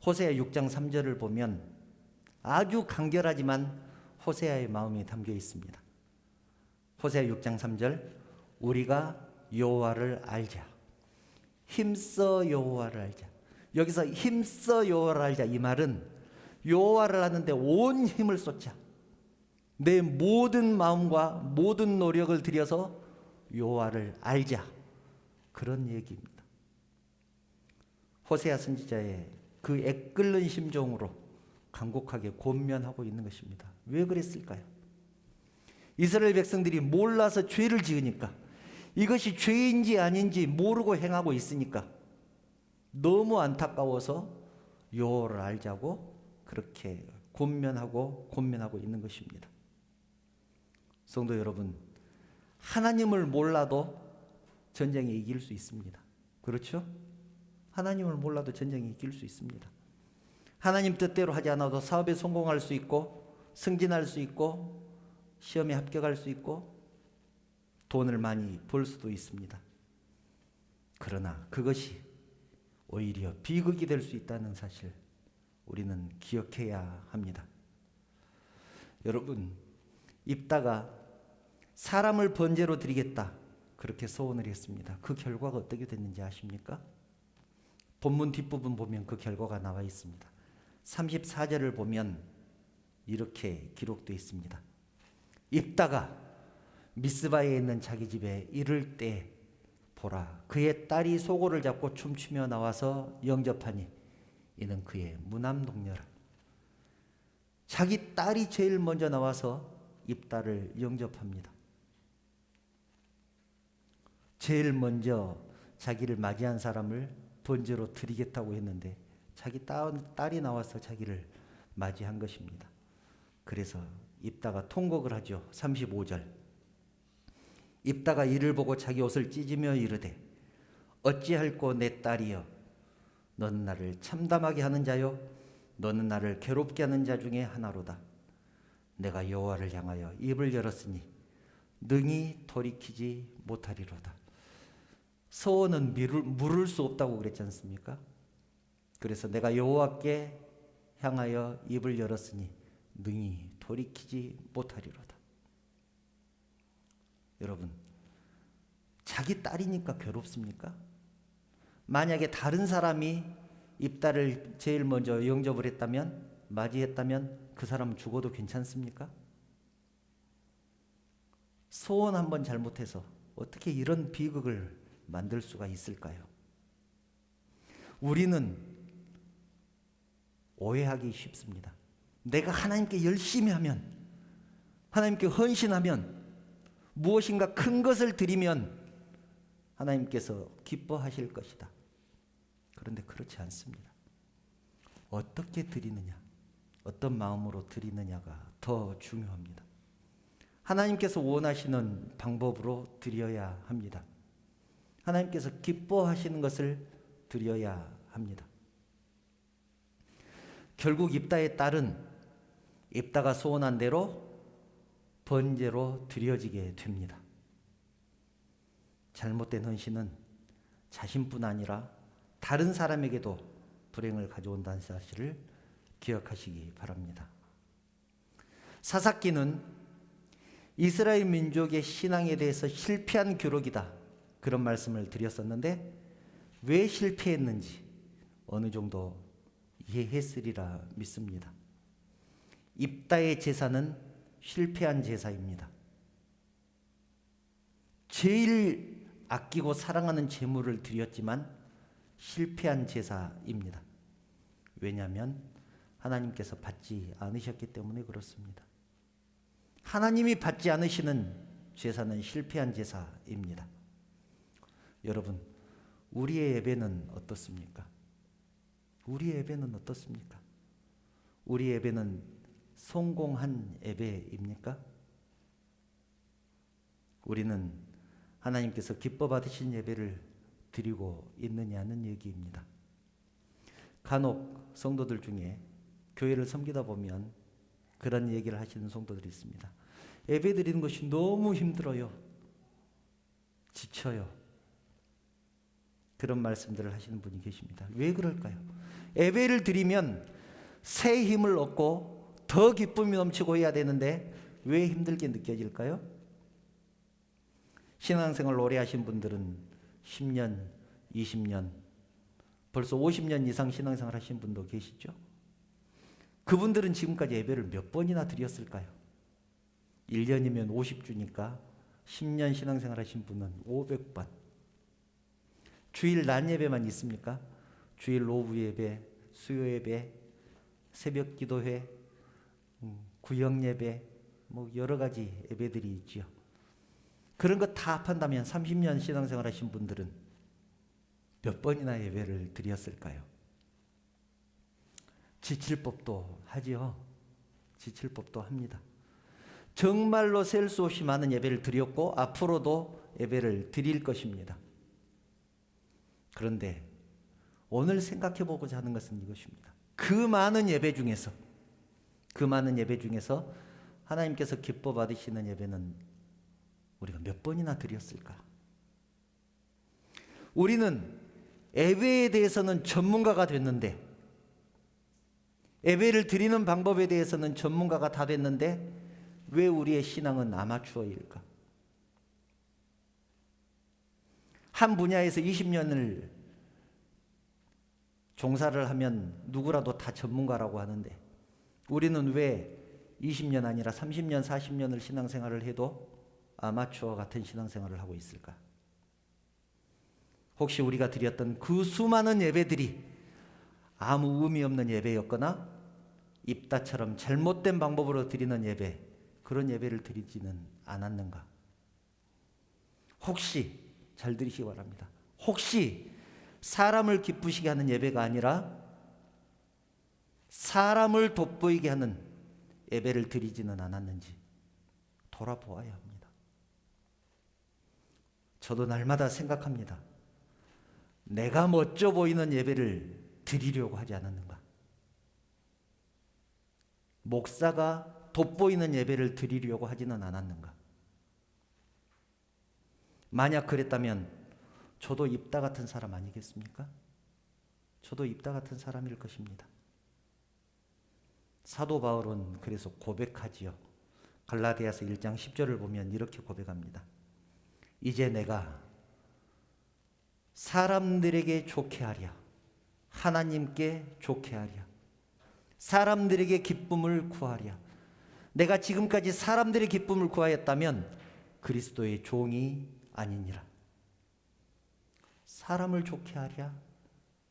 호세아 6장 3절을 보면 아주 간결하지만 호세아의 마음이 담겨 있습니다. 호세아 6장 3절, 우리가 여호와를 알자. 힘써 여호와를 알자. 여기서 힘써 여호와를 알자, 이 말은 여호와를 아는데 온 힘을 쏟자. 내 모든 마음과 모든 노력을 들여서 여호와를 알자. 그런 얘기입니다. 호세아 선지자의 그 애끓는 심정으로 간곡하게 권면하고 있는 것입니다. 왜 그랬을까요? 이스라엘 백성들이 몰라서 죄를 지으니까, 이것이 죄인지 아닌지 모르고 행하고 있으니까 너무 안타까워서 여호와를 알자고 그렇게 권면하고 있는 것입니다. 성도 여러분, 하나님을 몰라도 전쟁에 이길 수 있습니다. 그렇죠? 하나님을 몰라도 전쟁에 이길 수 있습니다. 하나님 뜻대로 하지 않아도 사업에 성공할 수 있고, 승진할 수 있고, 시험에 합격할 수 있고, 돈을 많이 벌 수도 있습니다. 그러나 그것이 오히려 비극이 될 수 있다는 사실 우리는 기억해야 합니다. 여러분, 입다가 사람을 번제로 드리겠다 그렇게 소원을 했습니다. 그 결과가 어떻게 됐는지 아십니까? 본문 뒷부분 보면 그 결과가 나와 있습니다. 34절을 보면 이렇게 기록되어 있습니다. 입다가 미스바에 있는 자기 집에 이를 때 보라, 그의 딸이 소고를 잡고 춤추며 나와서 영접하니 이는 그의 무남동녀라. 자기 딸이 제일 먼저 나와서 입다를 영접합니다. 제일 먼저 자기를 맞이한 사람을 번제로 드리겠다고 했는데 자기 딸이 나와서 자기를 맞이한 것입니다. 그래서 입다가 통곡을 하죠. 35절. 입다가 이를 보고 자기 옷을 찢으며 이르되 어찌할꼬 내 딸이여, 너는 나를 참담하게 하는 자요 너는 나를 괴롭게 하는 자 중에 하나로다. 내가 여호와를 향하여 입을 열었으니 능히 돌이키지 못하리로다. 소원은 물을 수 없다고 그랬지 않습니까? 그래서 내가 여호와께 향하여 입을 열었으니 능히 돌이키지 못하리로다. 여러분, 자기 딸이니까 괴롭습니까? 만약에 다른 사람이 입다를 제일 먼저 영접을 했다면, 맞이했다면 그 사람은 죽어도 괜찮습니까? 소원 한번 잘못해서 어떻게 이런 비극을 만들 수가 있을까요? 우리는 오해하기 쉽습니다. 내가 하나님께 열심히 하면, 하나님께 헌신하면, 무엇인가 큰 것을 드리면 하나님께서 기뻐하실 것이다. 그런데 그렇지 않습니다. 어떻게 드리느냐, 어떤 마음으로 드리느냐가 더 중요합니다. 하나님께서 원하시는 방법으로 드려야 합니다. 하나님께서 기뻐하시는 것을 드려야 합니다. 결국 입다의 딸은 입다가 소원한 대로 번제로 드려지게 됩니다. 잘못된 헌신은 자신뿐 아니라 다른 사람에게도 불행을 가져온다는 사실을 기억하시기 바랍니다. 사사기는 이스라엘 민족의 신앙에 대해서 실패한 기록이다, 그런 말씀을 드렸었는데 왜 실패했는지 어느 정도 이해했으리라 믿습니다. 입다의 제사는 실패한 제사입니다. 제일 아끼고 사랑하는 제물을 드렸지만 실패한 제사입니다. 왜냐하면 하나님께서 받지 않으셨기 때문에 그렇습니다. 하나님이 받지 않으시는 제사는 실패한 제사입니다. 여러분, 우리의 예배는 어떻습니까? 우리의 예배는 어떻습니까? 우리 예배는 성공한 예배입니까? 우리는 하나님께서 기뻐 받으신 예배를 드리고 있느냐는 얘기입니다. 간혹 성도들 중에 교회를 섬기다 보면 그런 얘기를 하시는 성도들이 있습니다. 예배 드리는 것이 너무 힘들어요. 지쳐요. 그런 말씀들을 하시는 분이 계십니다. 왜 그럴까요? 예배를 드리면 새 힘을 얻고 더 기쁨이 넘치고 해야 되는데 왜 힘들게 느껴질까요? 신앙생활 오래 하신 분들은 10년, 20년, 벌써 50년 이상 신앙생활 하신 분도 계시죠? 그분들은 지금까지 예배를 몇 번이나 드렸을까요? 1년이면 50주니까 10년 신앙생활 하신 분은 500번. 주일 낮 예배만 있습니까? 주일 오후 예배, 수요 예배, 새벽 기도회, 구역 예배, 뭐 여러 가지 예배들이 있지요. 그런 거 다 합한다면 30년 신앙생활 하신 분들은 몇 번이나 예배를 드렸을까요? 지칠 법도 하지요. 지칠 법도 합니다. 정말로 셀 수 없이 많은 예배를 드렸고 앞으로도 예배를 드릴 것입니다. 그런데 오늘 생각해 보고자 하는 것은 이것입니다. 그 많은 예배 중에서 하나님께서 기뻐 받으시는 예배는 우리가 몇 번이나 드렸을까? 우리는 예배에 대해서는 전문가가 됐는데, 예배를 드리는 방법에 대해서는 전문가가 다 됐는데 왜 우리의 신앙은 아마추어일까? 한 분야에서 20년을 종사를 하면 누구라도 다 전문가라고 하는데 우리는 왜 20년 아니라 30년, 40년을 신앙생활을 해도 아마추어 같은 신앙생활을 하고 있을까? 혹시 우리가 드렸던 그 수많은 예배들이 아무 의미 없는 예배였거나 입다처럼 잘못된 방법으로 드리는 예배, 그런 예배를 드리지는 않았는가? 혹시 잘 들으시기 바랍니다. 혹시 사람을 기쁘시게 하는 예배가 아니라 사람을 돋보이게 하는 예배를 드리지는 않았는지 돌아보아야 합니다. 저도 날마다 생각합니다. 내가 멋져 보이는 예배를 드리려고 하지 않았는가? 목사가 돋보이는 예배를 드리려고 하지는 않았는가? 만약 그랬다면 저도 입다 같은 사람 아니겠습니까? 저도 입다 같은 사람일 것입니다. 사도 바울은 그래서 고백하지요. 갈라디아서 1장 10절을 보면 이렇게 고백합니다. 이제 내가 사람들에게 좋게 하랴, 하나님께 좋게 하랴, 사람들에게 기쁨을 구하랴. 내가 지금까지 사람들의 기쁨을 구하였다면 그리스도의 종이 아니니라. 사람을 좋게 하랴,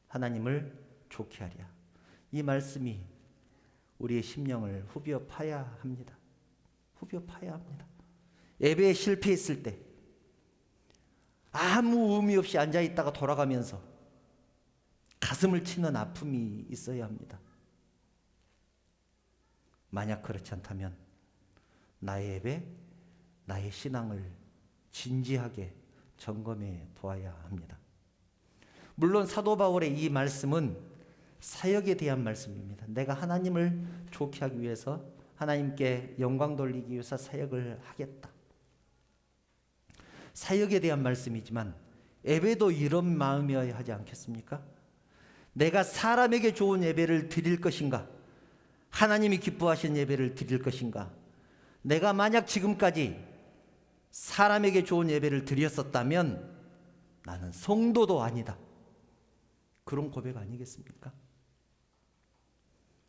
하나님을 좋게 하랴. 이 말씀이 우리의 심령을 후벼 파야 합니다. 후벼 파야 합니다. 예배에 실패했을 때 아무 의미 없이 앉아있다가 돌아가면서 가슴을 치는 아픔이 있어야 합니다. 만약 그렇지 않다면 나의 예배, 나의 신앙을 진지하게 점검해 보아야 합니다. 물론 사도 바울의 이 말씀은 사역에 대한 말씀입니다. 내가 하나님을 좋게 하기 위해서, 하나님께 영광 돌리기 위해서 사역을 하겠다. 사역에 대한 말씀이지만 예배도 이런 마음이어야 하지 않겠습니까? 내가 사람에게 좋은 예배를 드릴 것인가? 하나님이 기뻐하시는 예배를 드릴 것인가? 내가 만약 지금까지 사람에게 좋은 예배를 드렸었다면 나는 성도도 아니다. 그런 고백 아니겠습니까?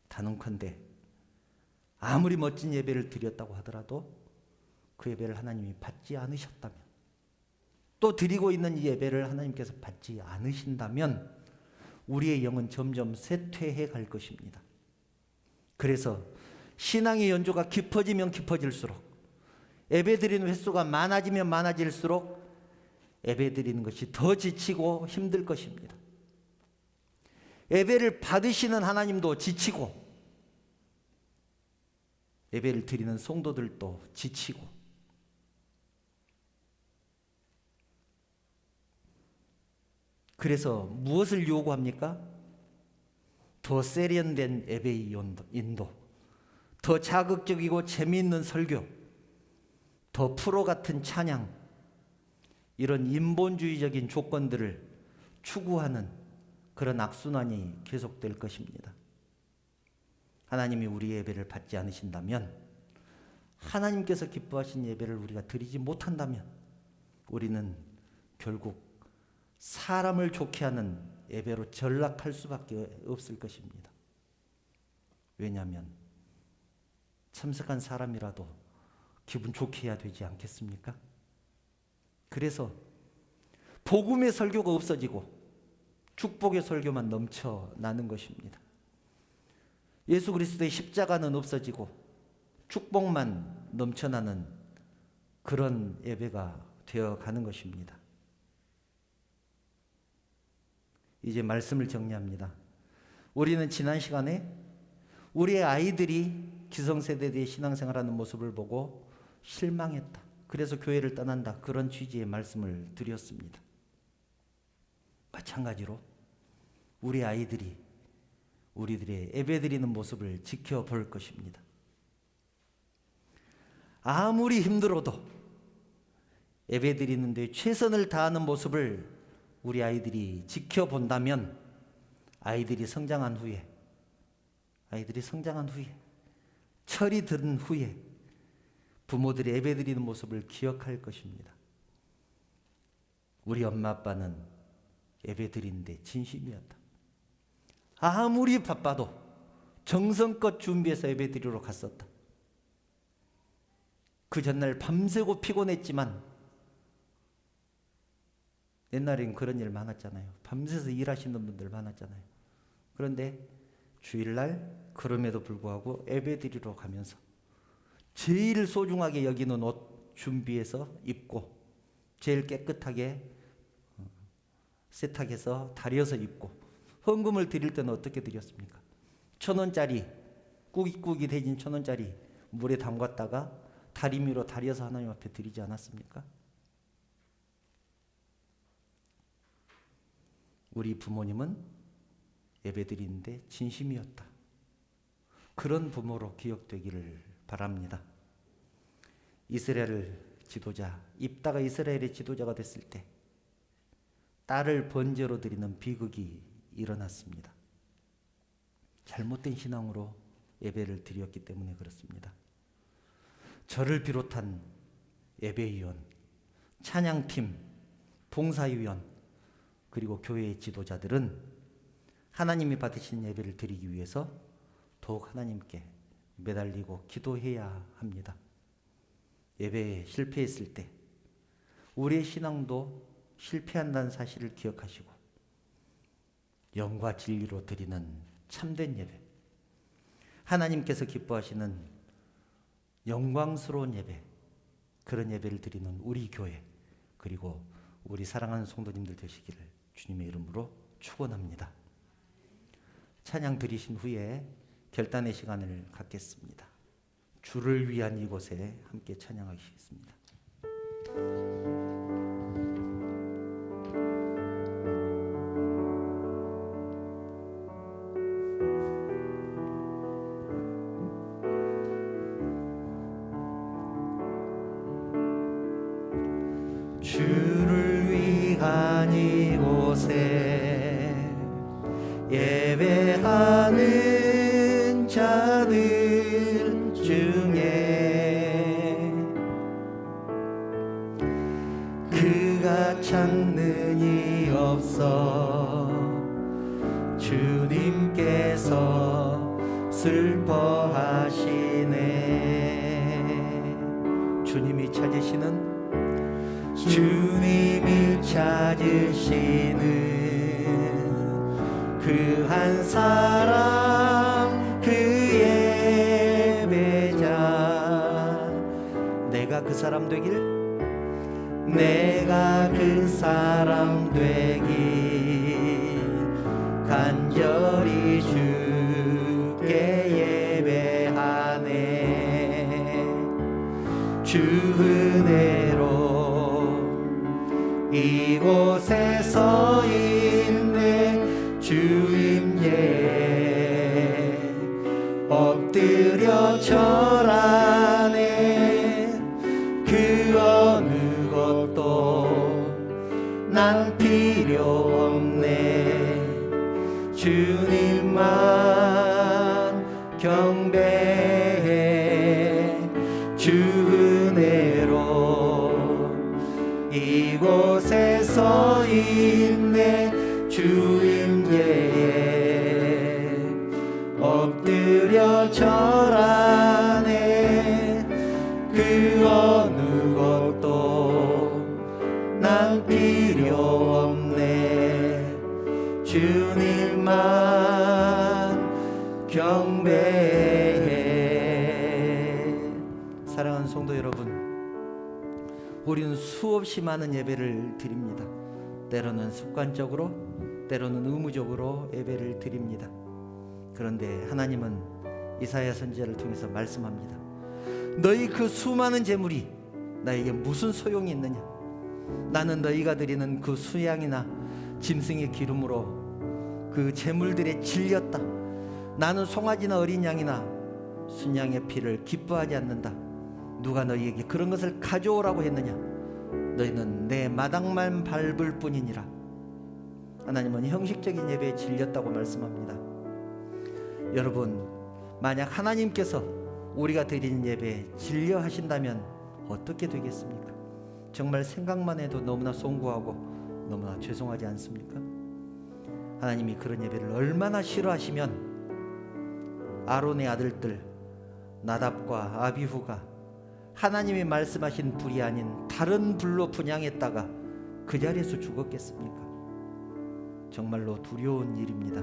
단언컨대 아무리 멋진 예배를 드렸다고 하더라도 그 예배를 하나님이 받지 않으셨다면, 또 드리고 있는 이 예배를 하나님께서 받지 않으신다면 우리의 영은 점점 쇠퇴해 갈 것입니다. 그래서 신앙의 연조가 깊어지면 깊어질수록, 예배 드리는 횟수가 많아지면 많아질수록 예배 드리는 것이 더 지치고 힘들 것입니다. 예배를 받으시는 하나님도 지치고 예배를 드리는 성도들도 지치고, 그래서 무엇을 요구합니까? 더 세련된 예배의 인도, 더 자극적이고 재미있는 설교, 더 프로 같은 찬양, 이런 인본주의적인 조건들을 추구하는 그런 악순환이 계속될 것입니다. 하나님이 우리 예배를 받지 않으신다면, 하나님께서 기뻐하신 예배를 우리가 드리지 못한다면 우리는 결국 사람을 좋게 하는 예배로 전락할 수밖에 없을 것입니다. 왜냐하면 참석한 사람이라도 기분 좋게 해야 되지 않겠습니까? 그래서 복음의 설교가 없어지고 축복의 설교만 넘쳐나는 것입니다. 예수 그리스도의 십자가는 없어지고 축복만 넘쳐나는 그런 예배가 되어가는 것입니다. 이제 말씀을 정리합니다. 우리는 지난 시간에 우리의 아이들이 기성세대의 신앙생활하는 모습을 보고 실망했다. 그래서 교회를 떠난다. 그런 취지의 말씀을 드렸습니다. 마찬가지로 우리 아이들이 우리들의 예배드리는 모습을 지켜볼 것입니다. 아무리 힘들어도 예배드리는데 최선을 다하는 모습을 우리 아이들이 지켜본다면 아이들이 성장한 후에 철이 든 후에 부모들이 예배드리는 모습을 기억할 것입니다. 우리 엄마 아빠는 예배드리는데 진심이었다. 아무리 바빠도 정성껏 준비해서 예배드리러 갔었다. 그 전날 밤새고 피곤했지만, 옛날엔 그런 일 많았잖아요. 밤새서 일하시는 분들 많았잖아요. 그런데 주일날 그럼에도 불구하고 예배드리러 가면서 제일 소중하게 여기는 옷 준비해서 입고 제일 깨끗하게 세탁해서 다려서 입고, 헌금을 드릴 때는 어떻게 드렸습니까? 1,000원짜리, 꾸깃꾸깃 해진 1,000원짜리 물에 담갔다가 다리미로 다려서 하나님 앞에 드리지 않았습니까? 우리 부모님은 예배 드리는데 진심이었다. 그런 부모로 기억되기를 바랍니다. 이스라엘 지도자, 입다가 이스라엘의 지도자가 됐을 때 딸을 번제로 드리는 비극이 일어났습니다. 잘못된 신앙으로 예배를 드렸기 때문에 그렇습니다. 저를 비롯한 예배위원, 찬양팀, 봉사위원, 그리고 교회의 지도자들은 하나님이 받으신 예배를 드리기 위해서 더욱 하나님께 매달리고 기도해야 합니다. 예배에 실패했을 때 우리의 신앙도 실패한다는 사실을 기억하시고 영과 진리로 드리는 참된 예배, 하나님께서 기뻐하시는 영광스러운 예배, 그런 예배를 드리는 우리 교회, 그리고 우리 사랑하는 성도님들 되시기를 주님의 이름으로 축원합니다. 찬양 드리신 후에 결단의 시간을 갖겠습니다. 주를 위한 이곳에 함께 찬양하시겠습니다. 주를 위한 이곳에 예배하는 자들 중에 그가 찾는 이 없어 주님께서 슬퍼하시네. 주님이 찾으시는 그 한 사람, 그 예배자. 내가 그 사람 되길, 내가 그 사람 되길 간절히 주께 예배하네. 주 은혜로 이곳에 서 있네. 주임께 엎드려 절하네. 그 어느 것도 난 필요 없네. 주님만 경배해. 주 은혜로 이곳에 서 있네. 주임께 엎드려 절하네. 그 어느 것도 난 필요 없네. 주님만 경배해. 사랑하는 성도 여러분, 우리는 수없이 많은 예배를 드립니다. 때로는 습관적으로, 때로는 의무적으로 예배를 드립니다. 그런데 하나님은 이사야 선지자를 통해서 말씀합니다. 너희 그 수많은 제물이 나에게 무슨 소용이 있느냐? 나는 너희가 드리는 그 수양이나 짐승의 기름으로 그 제물들에 질렸다. 나는 송아지나 어린 양이나 순양의 피를 기뻐하지 않는다. 누가 너희에게 그런 것을 가져오라고 했느냐? 너희는 내 마당만 밟을 뿐이니라. 하나님은 형식적인 예배에 질렸다고 말씀합니다. 여러분, 만약 하나님께서 우리가 드리는 예배에 질려 하신다면 어떻게 되겠습니까? 정말 생각만 해도 너무나 송구하고 너무나 죄송하지 않습니까? 하나님이 그런 예배를 얼마나 싫어하시면 아론의 아들들 나답과 아비후가 하나님이 말씀하신 불이 아닌 다른 불로 분향했다가 그 자리에서 죽었겠습니까? 정말로 두려운 일입니다.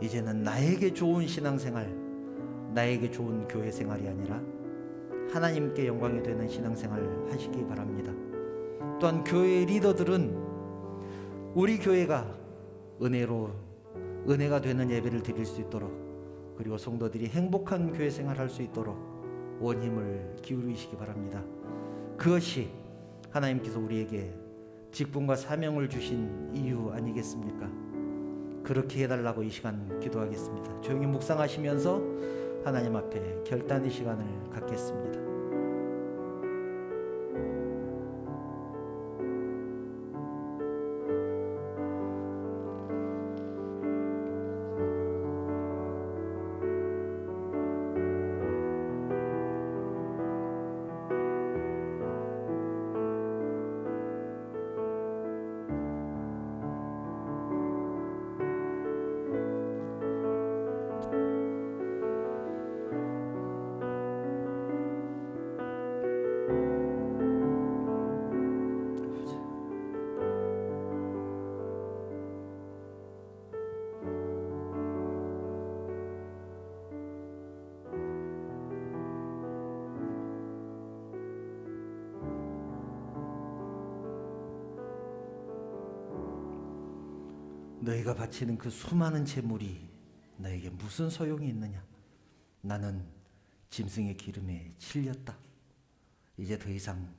이제는 나에게 좋은 신앙생활, 나에게 좋은 교회 생활이 아니라 하나님께 영광이 되는 신앙생활 하시기 바랍니다. 또한 교회의 리더들은 우리 교회가 은혜가 되는 예배를 드릴 수 있도록, 그리고 성도들이 행복한 교회 생활할 수 있도록 온 힘을 기울이시기 바랍니다. 그것이 하나님께서 우리에게 직분과 사명을 주신 이유 아니겠습니까? 그렇게 해달라고 이 시간 기도하겠습니다. 조용히 묵상하시면서 하나님 앞에 결단의 시간을 갖겠습니다. 너희가 바치는 그 수많은 재물이 너에게 무슨 소용이 있느냐? 나는 짐승의 기름에 질렸다. 이제 더 이상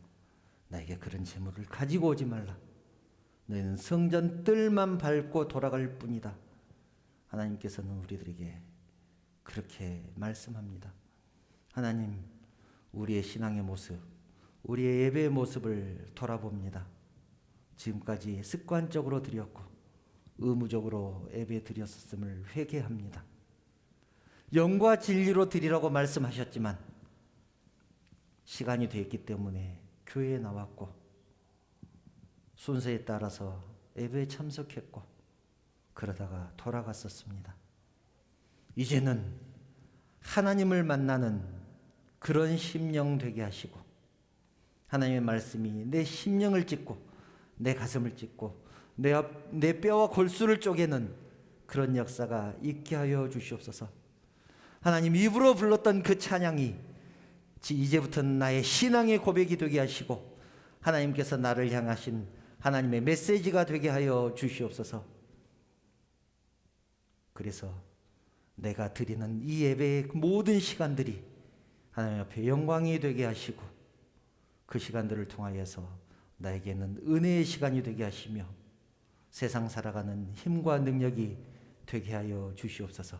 나에게 그런 재물을 가지고 오지 말라. 너희는 성전 뜰만 밟고 돌아갈 뿐이다. 하나님께서는 우리들에게 그렇게 말씀합니다. 하나님, 우리의 신앙의 모습, 우리의 예배의 모습을 돌아봅니다. 지금까지 습관적으로 드렸고 의무적으로 예배 드렸었음을 회개합니다. 영과 진리로 드리라고 말씀하셨지만 시간이 됐기 때문에 교회에 나왔고 순서에 따라서 예배에 참석했고 그러다가 돌아갔었습니다. 이제는 하나님을 만나는 그런 심령 되게 하시고 하나님의 말씀이 내 심령을 찢고 내 가슴을 찢고 내 뼈와 골수를 쪼개는 그런 역사가 있게 하여 주시옵소서. 하나님, 입으로 불렀던 그 찬양이 이제부터는 나의 신앙의 고백이 되게 하시고 하나님께서 나를 향하신 하나님의 메시지가 되게 하여 주시옵소서. 그래서 내가 드리는 이 예배의 모든 시간들이 하나님 앞에 영광이 되게 하시고 그 시간들을 통하여서 나에게는 은혜의 시간이 되게 하시며 세상 살아가는 힘과 능력이 되게 하여 주시옵소서.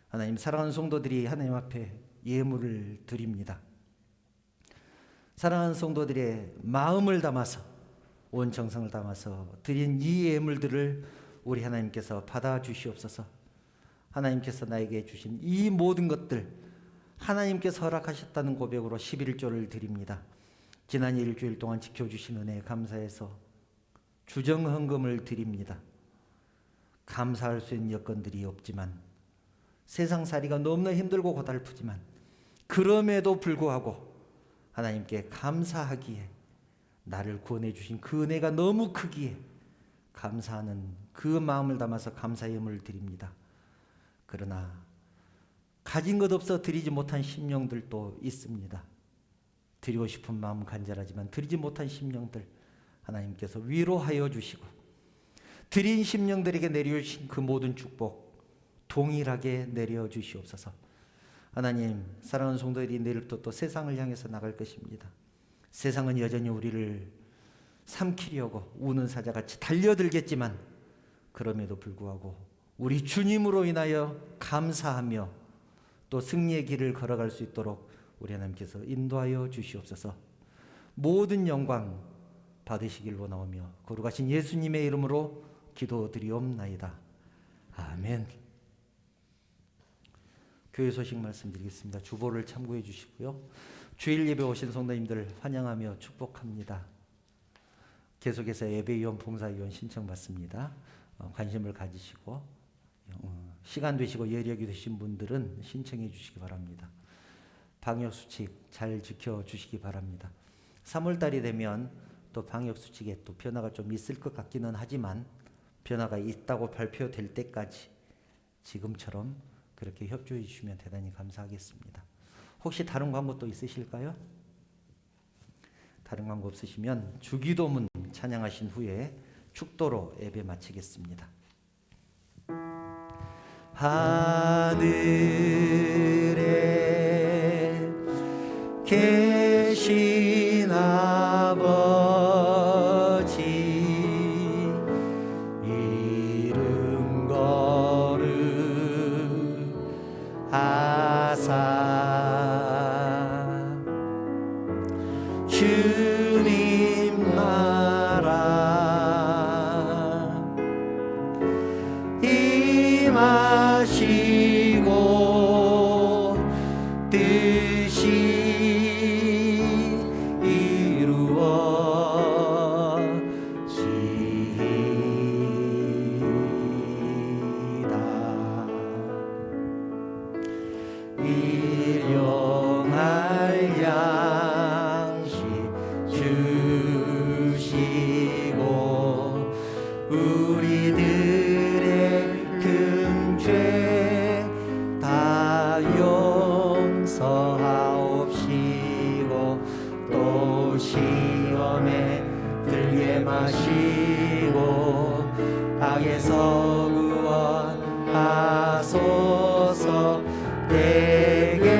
하나님, 사랑하는 성도들이 하나님 앞에 예물을 드립니다. 사랑하는 성도들의 마음을 담아서 온 정성을 담아서 드린 이 예물들을 우리 하나님께서 받아 주시옵소서. 하나님께서 나에게 주신 이 모든 것들 하나님께서 허락하셨다는 고백으로 11조를 드립니다. 지난 일주일 동안 지켜주신 은혜에 감사해서 주정헌금을 드립니다. 감사할 수 있는 여건들이 없지만 세상살이가 너무나 힘들고 고달프지만 그럼에도 불구하고 하나님께 감사하기에 나를 구원해 주신 그 은혜가 너무 크기에 감사하는 그 마음을 담아서 감사의 예물을 드립니다. 그러나 가진 것 없어 드리지 못한 심령들도 있습니다. 드리고 싶은 마음 간절하지만 드리지 못한 심령들 하나님께서 위로하여 주시고 드린 심령들에게 내려주신 그 모든 축복 동일하게 내려주시옵소서. 하나님, 사랑하는 성도들이 내일부터 또 세상을 향해서 나갈 것입니다. 세상은 여전히 우리를 삼키려고 우는 사자같이 달려들겠지만 그럼에도 불구하고 우리 주님으로 인하여 감사하며 또 승리의 길을 걸어갈 수 있도록 우리 하나님께서 인도하여 주시옵소서. 모든 영광 받으시길 원하오며 거룩하신 예수님의 이름으로 기도드리옵나이다. 아멘. 교회 소식 말씀드리겠습니다. 주보를 참고해 주시고요. 주일 예배 오신 성도님들 환영하며 축복합니다. 계속해서 예배위원, 봉사위원 신청받습니다. 관심을 가지시고 시간 되시고 여력이 되신 분들은 신청해 주시기 바랍니다. 방역수칙 잘 지켜주시기 바랍니다. 3월달이 되면 또 방역수칙에 또 변화가 좀 있을 것 같기는 하지만 변화가 있다고 발표될 때까지 지금처럼 그렇게 협조해 주시면 대단히 감사하겠습니다. 혹시 다른 광고 또 있으실까요? 다른 광고 없으시면 주기도문 찬양하신 후에 축도로 예배 마치겠습니다. 하늘에 계신 아버지 이름 거룩하사 주님 나라 임하시고 뜻이 이루어지이다. 일용할 양식 주시고 우리들의 큰 죄 다 용서하옵시고 또 시험에 들게 마시고 악에서 구원하소서. 내게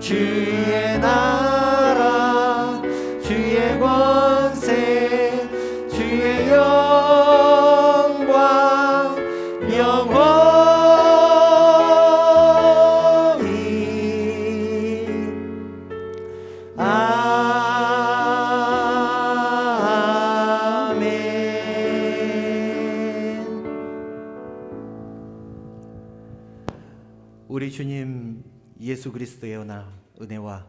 주의 나라 주의 권세 주의 영광 영원히 아멘. 우리 주님 예수 그리스도의 은혜와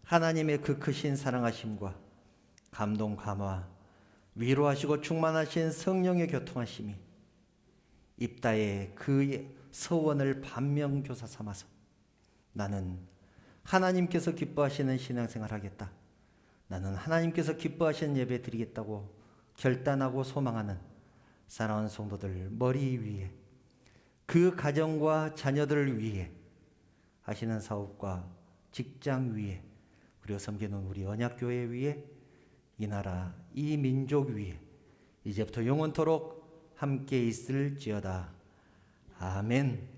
하나님의 그 크신 사랑하심과 감동 감화 위로하시고 충만하신 성령의 교통하심이 입다의 그의 서원을 반면교사 삼아서 나는 하나님께서 기뻐하시는 신앙생활 하겠다, 나는 하나님께서 기뻐하시는 예배 드리겠다고 결단하고 소망하는 사랑하는 성도들 머리 위에, 그 가정과 자녀들을 위해 하시는 사업과 직장 위에, 그리고 섬기는 우리 언약교회 위에, 이 나라 이 민족 위에 이제부터 영원토록 함께 있을지어다. 아멘.